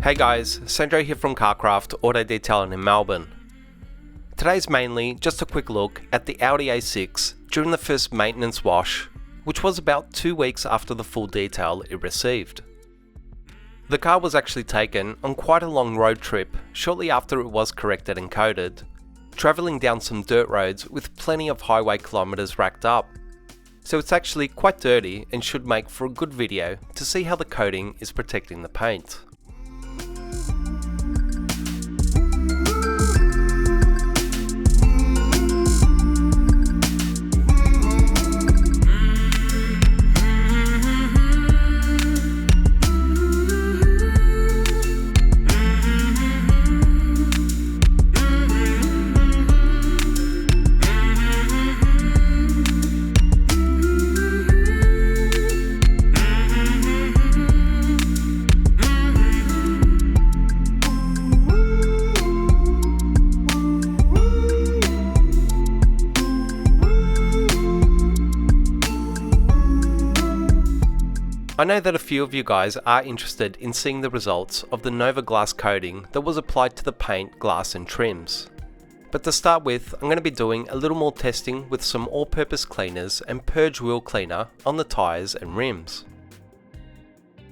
Hey guys, Sandro here from Carcraft Auto Detailing in Melbourne. Today's mainly just a quick look at the Audi A6 during the first maintenance wash, which was about 2 weeks after the full detail it received. The car was actually taken on quite a long road trip shortly after it was corrected and coated, travelling down some dirt roads with plenty of highway kilometres racked up. So it's actually quite dirty and should make for a good video to see how the coating is protecting the paint. I know that a few of you guys are interested in seeing the results of the Nova glass coating that was applied to the paint, glass and trims. But to start with, I'm going to be doing a little more testing with some all-purpose cleaners and purge wheel cleaner on the tyres and rims.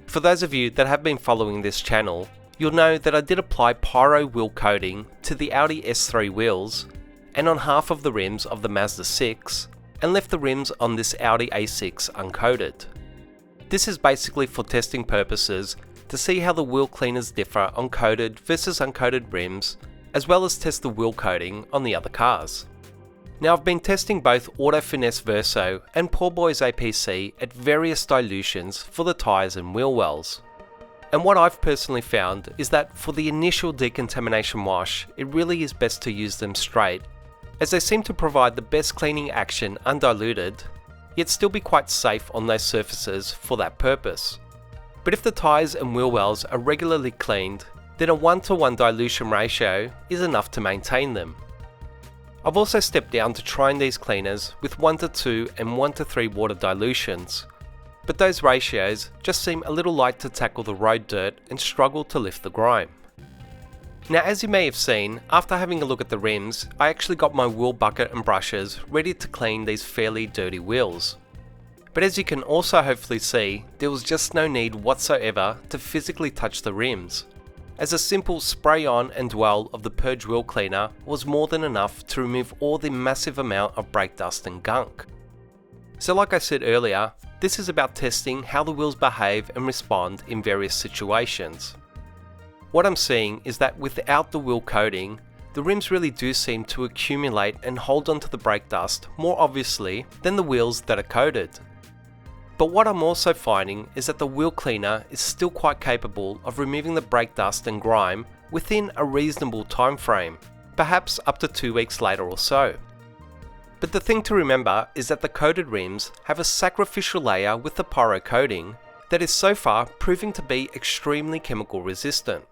For those of you that have been following this channel, you'll know that I did apply pyro wheel coating to the Audi S3 wheels and on half of the rims of the Mazda 6 and left the rims on this Audi A6 uncoated. This is basically for testing purposes to see how the wheel cleaners differ on coated versus uncoated rims, as well as test the wheel coating on the other cars. Now I've been testing both Auto FINESSE Verso and Poorboys APC at various dilutions for the tyres and wheel wells. And what I've personally found is that for the initial decontamination wash, it really is best to use them straight, as they seem to provide the best cleaning action undiluted, yet still be quite safe on those surfaces for that purpose. But if the tyres and wheel wells are regularly cleaned, then a 1-to-1 dilution ratio is enough to maintain them. I've also stepped down to trying these cleaners with 1-to-2 and 1-to-3 water dilutions, but those ratios just seem a little light to tackle the road dirt and struggle to lift the grime. Now, as you may have seen, after having a look at the rims, I actually got my wheel bucket and brushes ready to clean these fairly dirty wheels. But as you can also hopefully see, there was just no need whatsoever to physically touch the rims, as a simple spray on and dwell of the purge wheel cleaner was more than enough to remove all the massive amount of brake dust and gunk. So like I said earlier, this is about testing how the wheels behave and respond in various situations. What I'm seeing is that without the wheel coating, the rims really do seem to accumulate and hold onto the brake dust more obviously than the wheels that are coated. But what I'm also finding is that the wheel cleaner is still quite capable of removing the brake dust and grime within a reasonable time frame, perhaps up to 2 weeks later or so. But the thing to remember is that the coated rims have a sacrificial layer with the pyro coating that is so far proving to be extremely chemical resistant.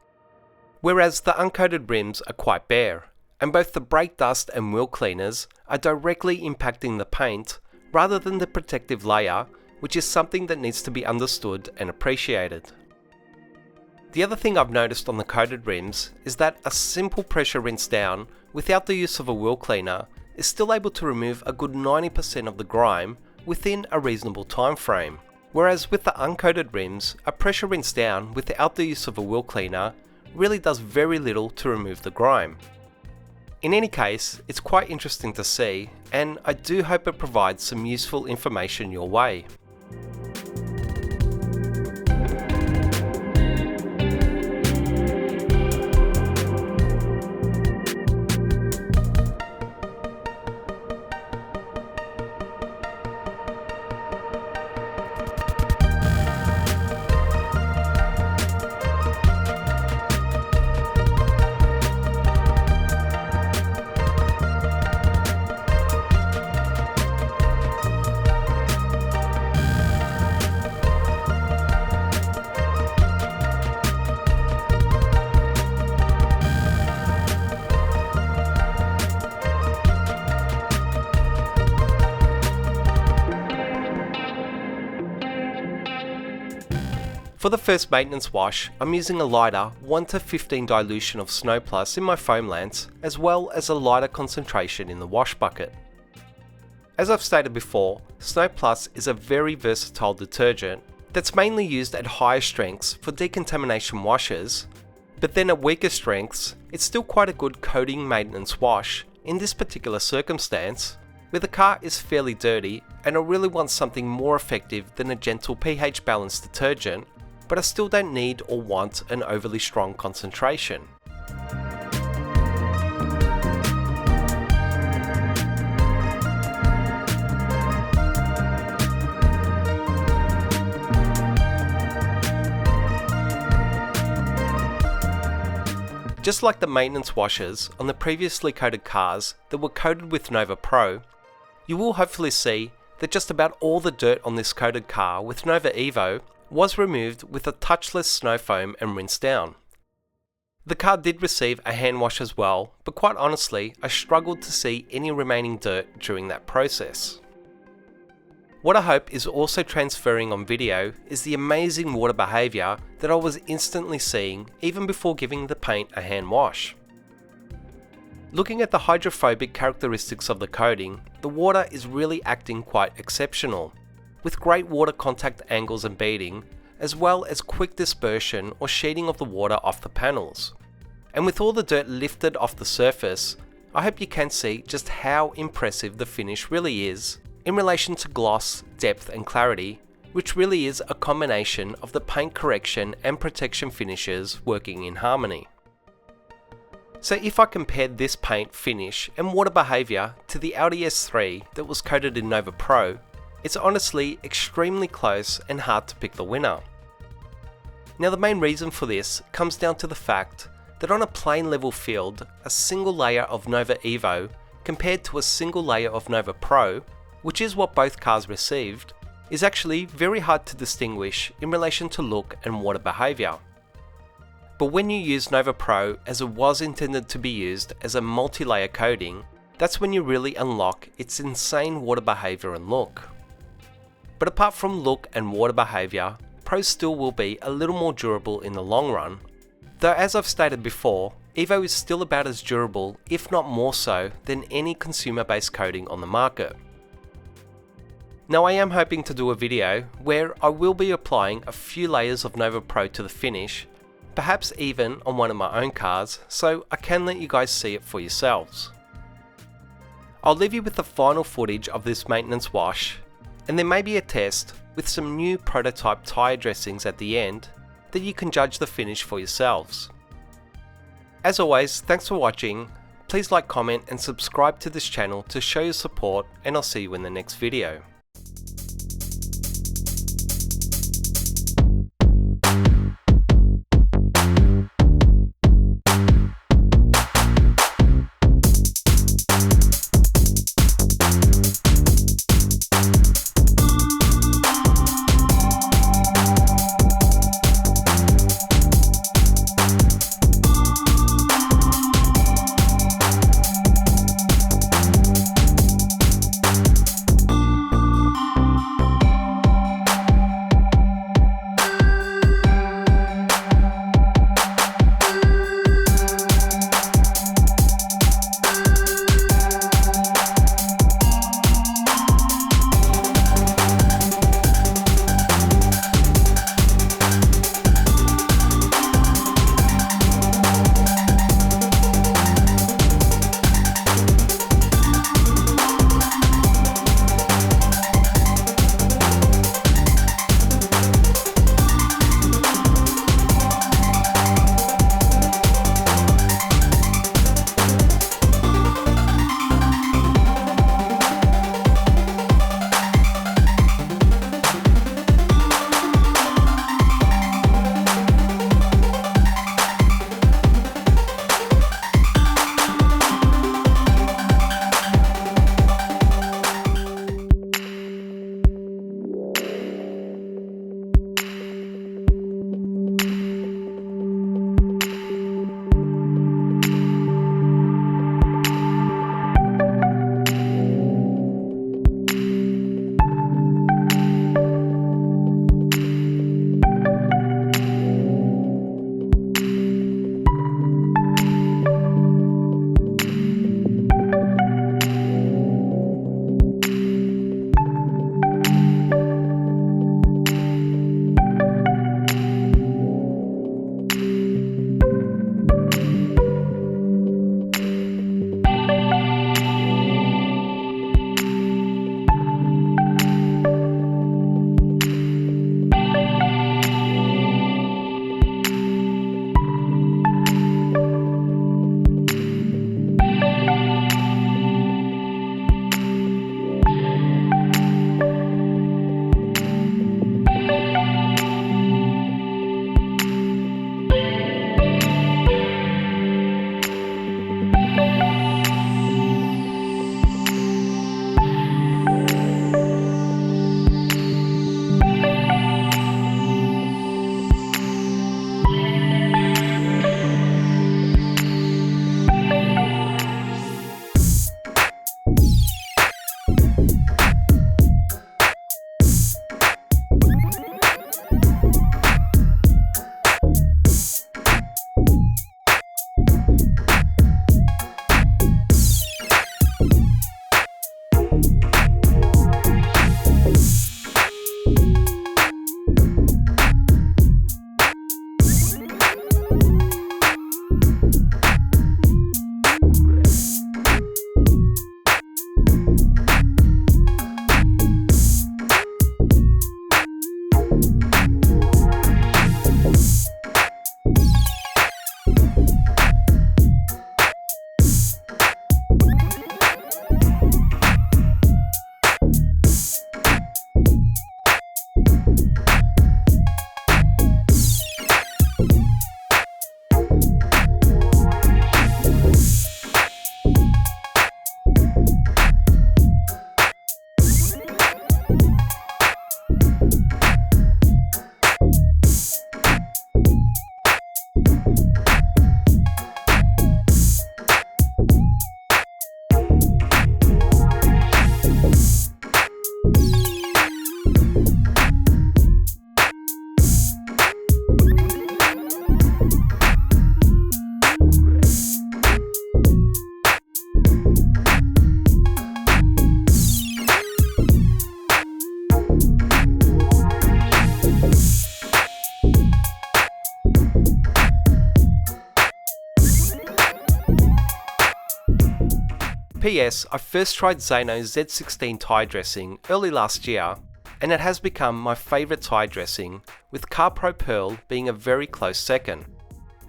Whereas the uncoated rims are quite bare, and both the brake dust and wheel cleaners are directly impacting the paint rather than the protective layer, which is something that needs to be understood and appreciated. The other thing I've noticed on the coated rims is that a simple pressure rinse down without the use of a wheel cleaner is still able to remove a good 90% of the grime within a reasonable time frame. Whereas with the uncoated rims, a pressure rinse down without the use of a wheel cleaner really does very little to remove the grime. In any case, it's quite interesting to see, and I do hope it provides some useful information your way. For the first maintenance wash, I'm using a lighter 1:15 dilution of Snow Plus in my foam lance, as well as a lighter concentration in the wash bucket. As I've stated before, Snow Plus is a very versatile detergent that's mainly used at higher strengths for decontamination washes, but then at weaker strengths, it's still quite a good coating maintenance wash in this particular circumstance, where the car is fairly dirty and I really want something more effective than a gentle pH balanced detergent, but I still don't need or want an overly strong concentration. Just like the maintenance washes on the previously coated cars that were coated with Nova Pro, you will hopefully see that just about all the dirt on this coated car with Nova Evo was removed with a touchless snow foam and rinsed down. The car did receive a hand wash as well, but quite honestly, I struggled to see any remaining dirt during that process. What I hope is also transferring on video is the amazing water behaviour that I was instantly seeing even before giving the paint a hand wash. Looking at the hydrophobic characteristics of the coating, the water is really acting quite exceptional, with great water contact angles and beading, as well as quick dispersion or sheeting of the water off the panels. And with all the dirt lifted off the surface, I hope you can see just how impressive the finish really is in relation to gloss, depth and clarity, which really is a combination of the paint correction and protection finishes working in harmony. So if I compared this paint finish and water behaviour to the Audi S3 that was coated in Nova Pro, it's honestly extremely close and hard to pick the winner. Now the main reason for this comes down to the fact that on a plain level field, a single layer of Nova Evo compared to a single layer of Nova Pro, which is what both cars received, is actually very hard to distinguish in relation to look and water behaviour. But when you use Nova Pro as it was intended to be used as a multi-layer coating, that's when you really unlock its insane water behaviour and look. But apart from look and water behaviour, Pro still will be a little more durable in the long run, though as I've stated before, Evo is still about as durable, if not more so, than any consumer-based coating on the market. Now I am hoping to do a video where I will be applying a few layers of Nova Pro to the finish, perhaps even on one of my own cars, so I can let you guys see it for yourselves. I'll leave you with the final footage of this maintenance wash, and there may be a test with some new prototype tyre dressings at the end that you can judge the finish for yourselves. As always, thanks for watching, please like, comment and subscribe to this channel to show your support, and I'll see you in the next video. PS, I first tried ZAINO's Z16 tyre dressing early last year, and it has become my favourite tyre dressing, with CarPro Pearl being a very close second.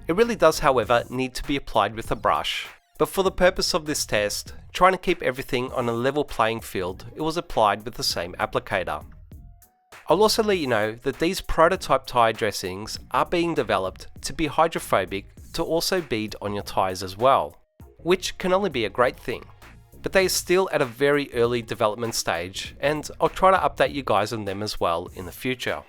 It really does, however, need to be applied with a brush, but for the purpose of this test, trying to keep everything on a level playing field, it was applied with the same applicator. I'll also let you know that these prototype tyre dressings are being developed to be hydrophobic to also bead on your tyres as well, which can only be a great thing. But they are still at a very early development stage, and I'll try to update you guys on them as well in the future.